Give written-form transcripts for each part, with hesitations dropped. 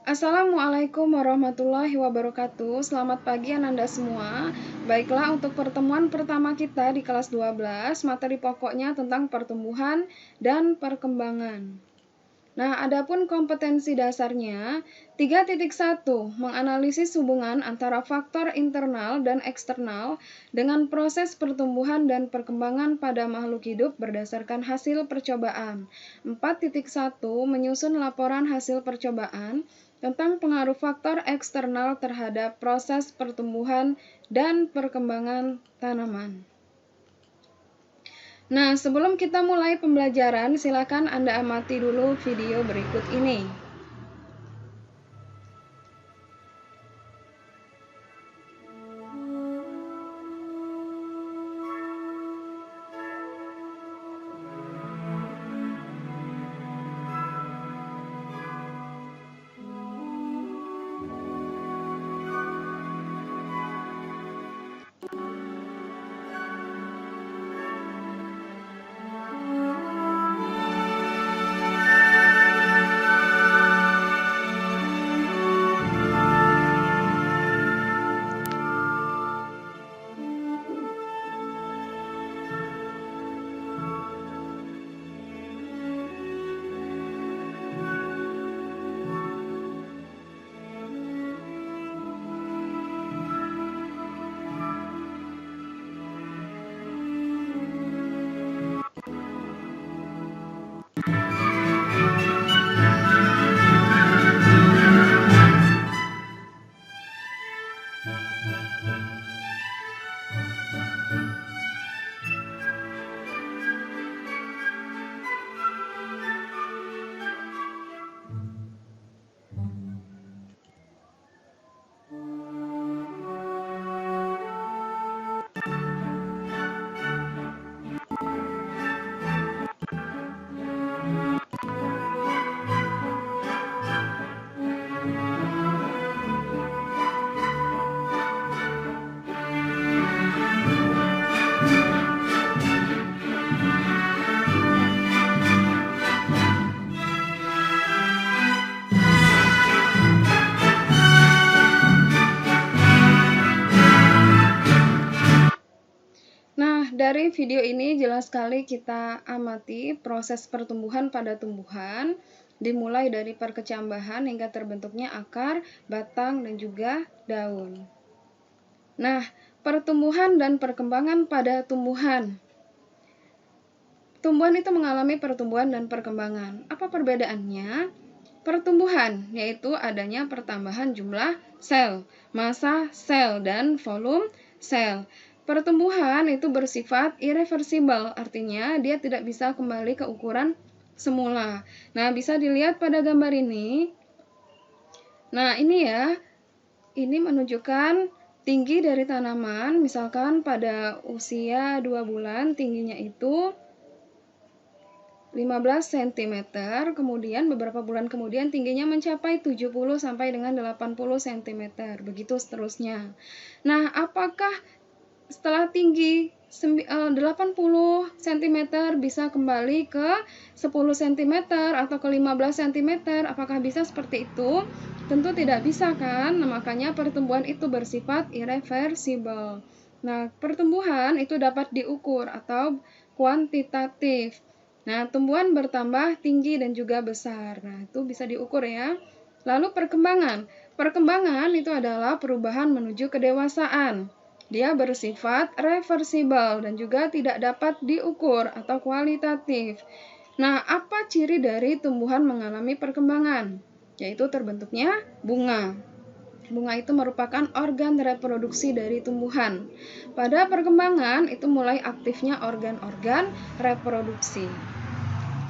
Assalamualaikum warahmatullahi wabarakatuh. Selamat pagi Ananda semua. Baiklah, untuk pertemuan pertama kita di kelas 12, materi pokoknya tentang pertumbuhan dan perkembangan. Nah, adapun kompetensi dasarnya 3.1 menganalisis hubungan antara faktor internal dan eksternal dengan proses pertumbuhan dan perkembangan pada makhluk hidup berdasarkan hasil percobaan. 4.1 menyusun laporan hasil percobaan tentang pengaruh faktor eksternal terhadap proses pertumbuhan dan perkembangan tanaman. Nah, sebelum kita mulai pembelajaran, silakan Anda amati dulu video berikut ini. Dari video ini jelas sekali kita amati proses pertumbuhan pada tumbuhan, dimulai dari perkecambahan hingga terbentuknya akar, batang, dan juga daun. Nah, pertumbuhan dan perkembangan pada tumbuhan. Tumbuhan itu mengalami pertumbuhan dan perkembangan. Apa perbedaannya? Pertumbuhan, yaitu adanya pertambahan jumlah sel, massa sel, dan volume sel. Pertumbuhan itu bersifat irreversibel, artinya dia tidak bisa kembali ke ukuran semula. Nah, bisa dilihat pada gambar ini. Nah, ini ya, ini menunjukkan tinggi dari tanaman, misalkan pada usia 2 bulan tingginya itu 15 cm, kemudian beberapa bulan kemudian tingginya mencapai 70 sampai dengan 80 cm, begitu seterusnya. Nah, apakah setelah tinggi 80 cm bisa kembali ke 10 cm atau ke 15 cm? Apakah bisa seperti itu? Tentu tidak bisa kan? Nah, makanya pertumbuhan itu bersifat irreversibel. Nah, pertumbuhan itu dapat diukur atau kuantitatif. Nah, tumbuhan bertambah tinggi dan juga besar. Nah, itu bisa diukur ya. Lalu perkembangan. Perkembangan itu adalah perubahan menuju kedewasaan. Dia bersifat reversibel dan juga tidak dapat diukur atau kualitatif. Nah, apa ciri dari tumbuhan mengalami perkembangan? Yaitu terbentuknya bunga. Bunga itu merupakan organ reproduksi dari tumbuhan. Pada perkembangan itu mulai aktifnya organ-organ reproduksi.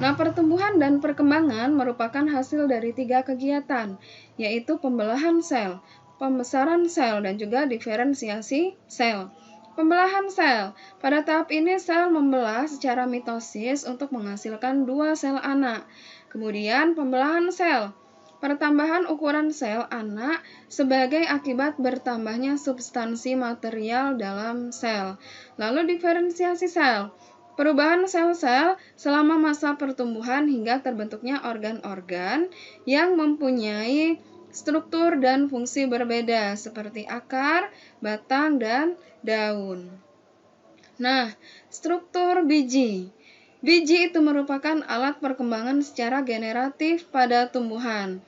Nah, pertumbuhan dan perkembangan merupakan hasil dari 3 kegiatan, yaitu pembelahan sel, pembesaran sel, dan juga diferensiasi sel. Pembelahan sel. Pada tahap ini sel membelah secara mitosis untuk menghasilkan 2 sel anak. Kemudian pembelahan sel. Pertambahan ukuran sel anak sebagai akibat bertambahnya substansi material dalam sel. Lalu diferensiasi sel. Perubahan sel-sel selama masa pertumbuhan hingga terbentuknya organ-organ yang mempunyai struktur dan fungsi berbeda seperti akar, batang, dan daun. Nah, struktur biji. Biji itu merupakan alat perkembangan secara generatif pada tumbuhan.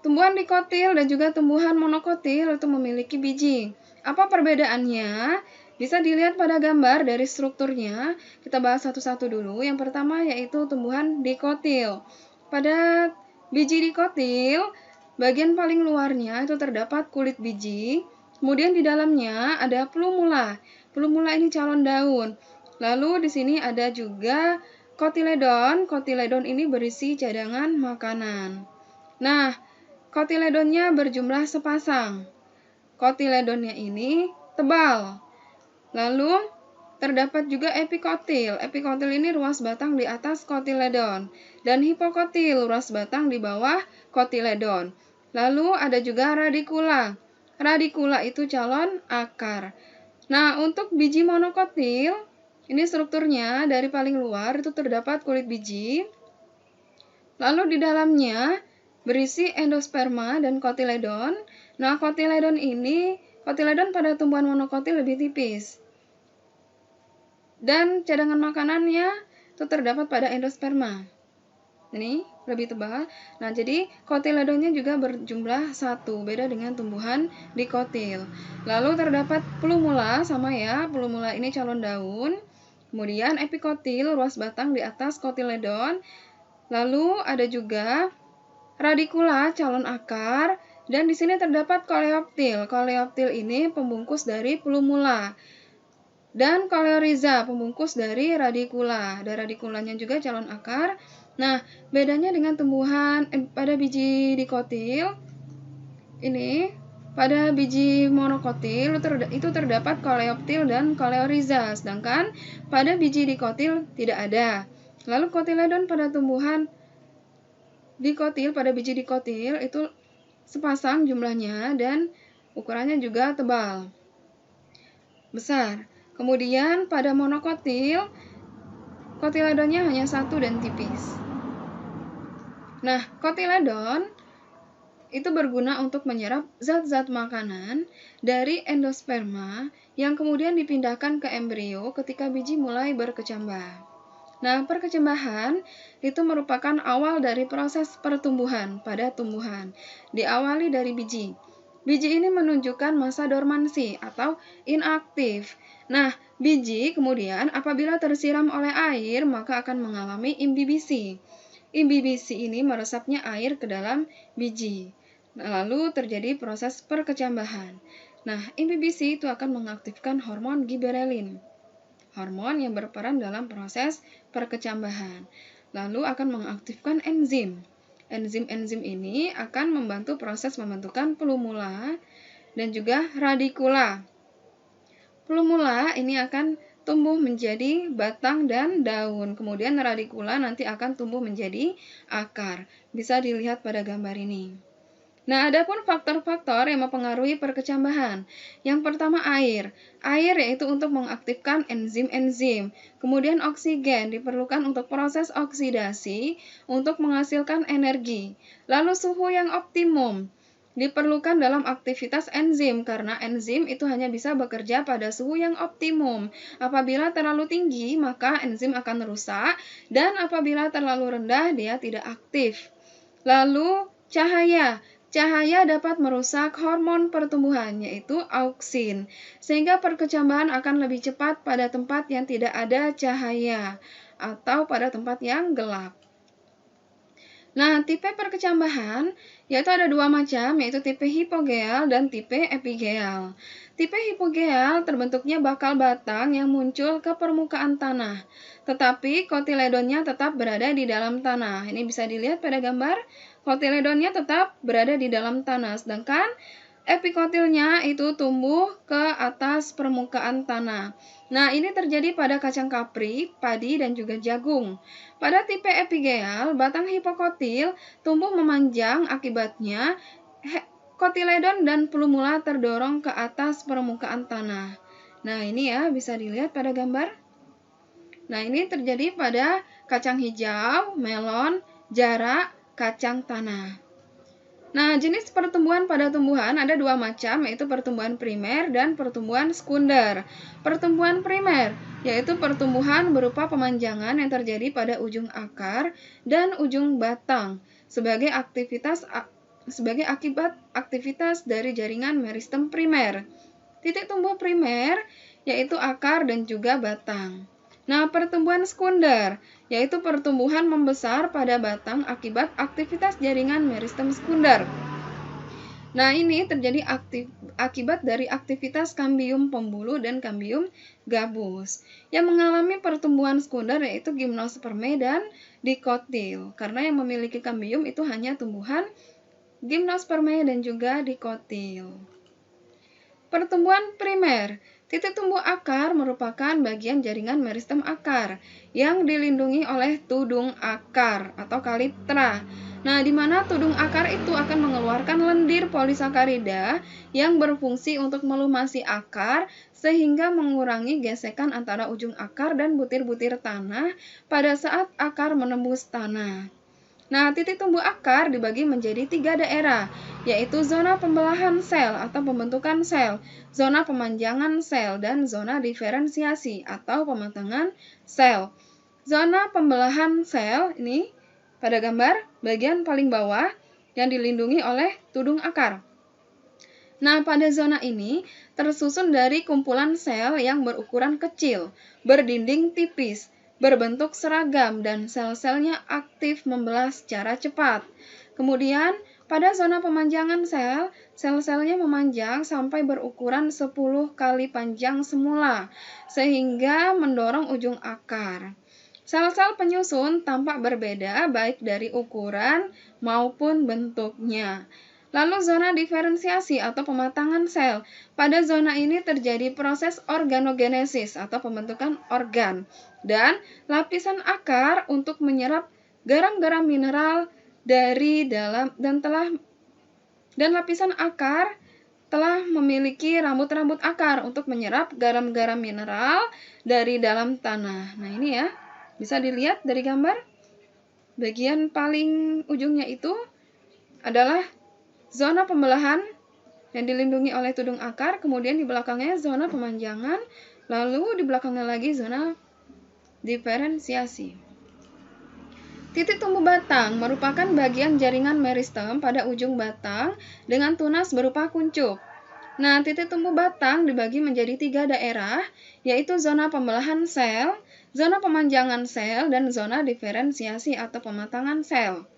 Tumbuhan dikotil dan juga tumbuhan monokotil itu memiliki biji. Apa perbedaannya? Bisa dilihat pada gambar dari strukturnya. Kita bahas satu-satu dulu. Yang pertama yaitu tumbuhan dikotil. Pada biji dikotil, bagian paling luarnya itu terdapat kulit biji. Kemudian di dalamnya ada plumula. Plumula ini calon daun. Lalu di sini ada juga kotiledon. Kotiledon ini berisi cadangan makanan. Nah, kotiledonnya berjumlah sepasang. Kotiledonnya ini tebal. Lalu terdapat juga epikotil. Epikotil ini ruas batang di atas kotiledon. Dan hipokotil, ruas batang di bawah kotiledon. Lalu ada juga radikula. Radikula itu calon akar. Nah, untuk biji monokotil, ini strukturnya dari paling luar itu terdapat kulit biji. Lalu di dalamnya berisi endosperma dan kotiledon. Nah, kotiledon pada tumbuhan monokotil lebih tipis. Dan cadangan makanannya itu terdapat pada endosperma. Ini lebih tebal. Nah, jadi kotiledonnya juga berjumlah 1, beda dengan tumbuhan dikotil. Lalu terdapat plumula, sama ya, plumula ini calon daun. Kemudian epikotil, ruas batang di atas kotiledon. Lalu ada juga radikula, calon akar. Dan di sini terdapat koleoptil. Koleoptil ini pembungkus dari plumula. Dan koleoriza, pembungkus dari radikula. Ada radikulanya juga calon akar. Nah, bedanya dengan tumbuhan pada biji dikotil, ini pada biji monokotil itu terdapat koleoptil dan koleoriza, sedangkan pada biji dikotil tidak ada. Lalu kotiledon pada tumbuhan dikotil, pada biji dikotil itu sepasang jumlahnya dan ukurannya juga tebal, besar. Kemudian pada monokotil, kotiledonnya hanya 1 dan tipis. Nah, kotiledon itu berguna untuk menyerap zat-zat makanan dari endosperma yang kemudian dipindahkan ke embrio ketika biji mulai berkecambah. Nah, perkecambahan itu merupakan awal dari proses pertumbuhan pada tumbuhan, diawali dari biji. Biji ini menunjukkan masa dormansi atau inaktif. Nah, biji kemudian apabila tersiram oleh air maka akan mengalami imbibisi. Imbibisi ini meresapnya air ke dalam biji. Nah, lalu terjadi proses perkecambahan. Nah, imbibisi itu akan mengaktifkan hormon giberelin, hormon yang berperan dalam proses perkecambahan. Lalu akan mengaktifkan enzim. Enzim-enzim ini akan membantu proses pembentukan plumula dan juga radikula. Plumula ini akan tumbuh menjadi batang dan daun. Kemudian radikula nanti akan tumbuh menjadi akar. Bisa dilihat pada gambar ini. Nah, ada pun faktor-faktor yang mempengaruhi perkecambahan. Yang pertama air. Air yaitu untuk mengaktifkan enzim-enzim. Kemudian oksigen diperlukan untuk proses oksidasi untuk menghasilkan energi. Lalu suhu yang optimum diperlukan dalam aktivitas enzim karena enzim itu hanya bisa bekerja pada suhu yang optimum. Apabila terlalu tinggi, maka enzim akan rusak dan apabila terlalu rendah, dia tidak aktif. Lalu cahaya. Cahaya dapat merusak hormon pertumbuhan, yaitu auksin, sehingga perkecambahan akan lebih cepat pada tempat yang tidak ada cahaya atau pada tempat yang gelap. Nah, tipe perkecambahan yaitu ada 2 macam, yaitu tipe hipogeal dan tipe epigeal. Tipe hipogeal terbentuknya bakal batang yang muncul ke permukaan tanah, tetapi kotiledonnya tetap berada di dalam tanah. Ini bisa dilihat pada gambar, kotiledonnya tetap berada di dalam tanah, sedangkan epikotilnya itu tumbuh ke atas permukaan tanah. Nah, ini terjadi pada kacang kapri, padi, dan juga jagung. Pada tipe epigeal, batang hipokotil tumbuh memanjang, akibatnya kotiledon dan plumula terdorong ke atas permukaan tanah. Nah, ini ya bisa dilihat pada gambar. Nah, ini terjadi pada kacang hijau, melon, jarak, kacang tanah. Nah, jenis pertumbuhan pada tumbuhan ada dua macam, yaitu pertumbuhan primer dan pertumbuhan sekunder. Pertumbuhan primer yaitu pertumbuhan berupa pemanjangan yang terjadi pada ujung akar dan ujung batang sebagai akibat aktivitas dari jaringan meristem primer. Titik tumbuh primer yaitu akar dan juga batang. Nah, pertumbuhan sekunder yaitu pertumbuhan membesar pada batang akibat aktivitas jaringan meristem sekunder. Nah, ini terjadi akibat dari aktivitas kambium pembuluh dan kambium gabus. Yang mengalami pertumbuhan sekunder yaitu gimnospermae dan dikotil. Karena yang memiliki kambium itu hanya tumbuhan gimnospermae dan juga dikotil. Pertumbuhan primer. Titik tumbuh akar merupakan bagian jaringan meristem akar yang dilindungi oleh tudung akar atau kaliptra. Nah, di mana tudung akar itu akan mengeluarkan lendir polisakarida yang berfungsi untuk melumasi akar sehingga mengurangi gesekan antara ujung akar dan butir-butir tanah pada saat akar menembus tanah. Nah, titik tumbuh akar dibagi menjadi 3 daerah, yaitu zona pembelahan sel atau pembentukan sel, zona pemanjangan sel, dan zona diferensiasi atau pematangan sel. Zona pembelahan sel ini pada gambar bagian paling bawah yang dilindungi oleh tudung akar. Nah, pada zona ini tersusun dari kumpulan sel yang berukuran kecil, berdinding tipis, berbentuk seragam, dan sel-selnya aktif membelah secara cepat. Kemudian, pada zona pemanjangan sel, sel-selnya memanjang sampai berukuran 10 kali panjang semula, sehingga mendorong ujung akar. Sel-sel penyusun tampak berbeda baik dari ukuran maupun bentuknya. Lalu zona diferensiasi atau pematangan sel. Pada zona ini terjadi proses organogenesis atau pembentukan organ dan lapisan akar untuk menyerap garam-garam mineral dari dalam dan lapisan akar telah memiliki rambut-rambut akar untuk menyerap garam-garam mineral dari dalam tanah. Nah, ini ya. Bisa dilihat dari gambar. Bagian paling ujungnya itu adalah zona pembelahan yang dilindungi oleh tudung akar, kemudian di belakangnya zona pemanjangan, lalu di belakangnya lagi zona diferensiasi. Titik tumbuh batang merupakan bagian jaringan meristem pada ujung batang dengan tunas berupa kuncup. Nah, titik tumbuh batang dibagi menjadi 3 daerah, yaitu zona pembelahan sel, zona pemanjangan sel, dan zona diferensiasi atau pematangan sel.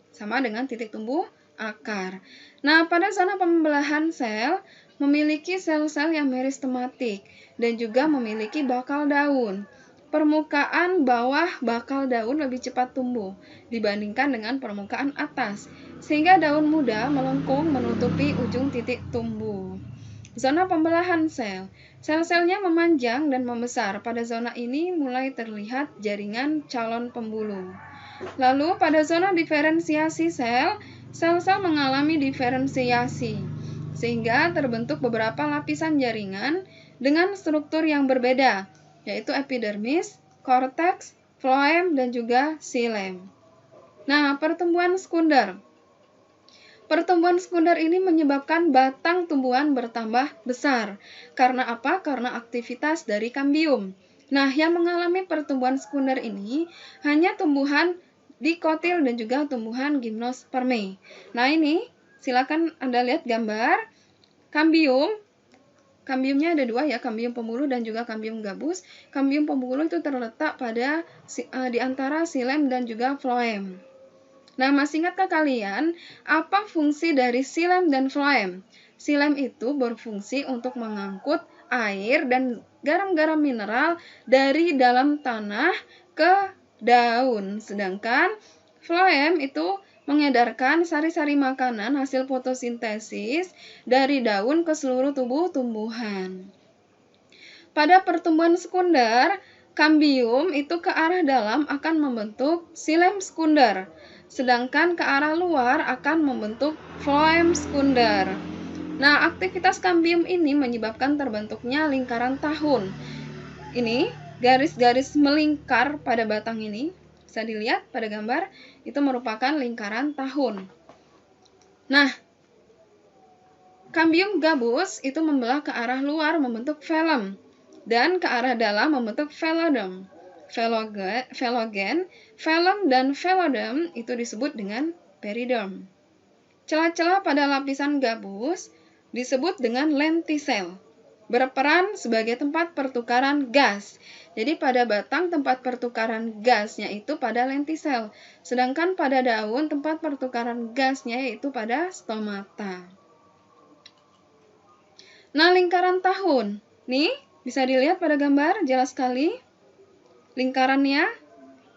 Sama dengan titik tumbuh akar. Nah, pada zona pembelahan sel memiliki sel-sel yang meristematik dan juga memiliki bakal daun. Permukaan bawah bakal daun lebih cepat tumbuh dibandingkan dengan permukaan atas, sehingga daun muda melengkung menutupi ujung titik tumbuh. Zona pembelahan sel. Sel-selnya memanjang dan membesar. Pada zona ini mulai terlihat jaringan calon pembuluh. Lalu pada zona diferensiasi sel, sel-sel mengalami diferensiasi, sehingga terbentuk beberapa lapisan jaringan dengan struktur yang berbeda, yaitu epidermis, korteks, floem, dan juga xilem. Nah, pertumbuhan sekunder. Pertumbuhan sekunder ini menyebabkan batang tumbuhan bertambah besar. Karena apa? Karena aktivitas dari kambium. Nah, yang mengalami pertumbuhan sekunder ini hanya tumbuhan dikotil dan juga tumbuhan gimnospermae. Nah, ini silakan Anda lihat gambar kambium. Kambiumnya ada 2 ya, kambium pembuluh dan juga kambium gabus. Kambium pembuluh itu terletak pada di antara xilem dan juga floem. Nah, masih ingatkah kalian apa fungsi dari xilem dan floem? Xilem itu berfungsi untuk mengangkut air dan garam-garam mineral dari dalam tanah ke daun, sedangkan floem itu mengedarkan sari-sari makanan hasil fotosintesis dari daun ke seluruh tubuh tumbuhan. Pada pertumbuhan sekunder, kambium itu ke arah dalam akan membentuk xilem sekunder, sedangkan ke arah luar akan membentuk floem sekunder. Nah, aktivitas kambium ini menyebabkan terbentuknya lingkaran tahun. Ini garis-garis melingkar pada batang ini, bisa dilihat pada gambar, itu merupakan lingkaran tahun. Nah, kambium gabus itu membelah ke arah luar membentuk velum dan ke arah dalam membentuk velodum. Velogen, velum dan velodum itu disebut dengan peridom. Celah-celah pada lapisan gabus disebut dengan lentisel, berperan sebagai tempat pertukaran gas. Jadi pada batang tempat pertukaran gasnya itu pada lentisel, sedangkan pada daun tempat pertukaran gasnya yaitu pada stomata. Nah, lingkaran tahun. Nih, bisa dilihat pada gambar, jelas sekali. Lingkarannya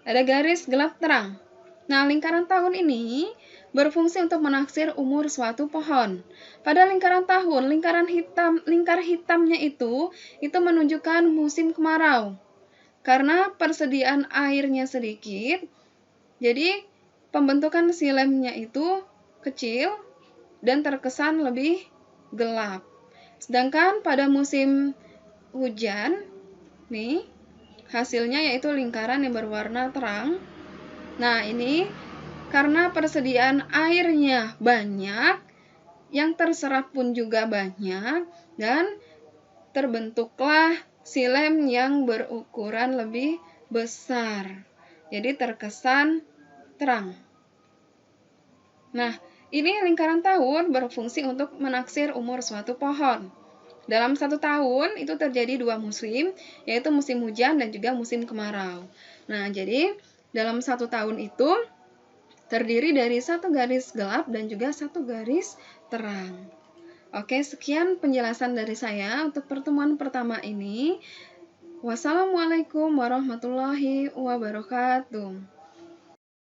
ada garis gelap terang. Nah, lingkaran tahun ini berfungsi untuk menaksir umur suatu pohon. Pada lingkaran tahun, lingkar hitamnya itu menunjukkan musim kemarau. Karena persediaan airnya sedikit, jadi pembentukan silemnya itu kecil dan terkesan lebih gelap. Sedangkan pada musim hujan, nih, hasilnya yaitu lingkaran yang berwarna terang. Nah, ini karena persediaan airnya banyak, yang terserap pun juga banyak, dan terbentuklah silem yang berukuran lebih besar. Jadi terkesan terang. Nah, ini lingkaran tahun berfungsi untuk menaksir umur suatu pohon. Dalam satu tahun itu terjadi 2 musim, yaitu musim hujan dan juga musim kemarau. Nah, jadi dalam satu tahun itu terdiri dari 1 garis gelap dan juga 1 garis terang. Oke, sekian penjelasan dari saya untuk pertemuan pertama ini. Wassalamualaikum warahmatullahi wabarakatuh.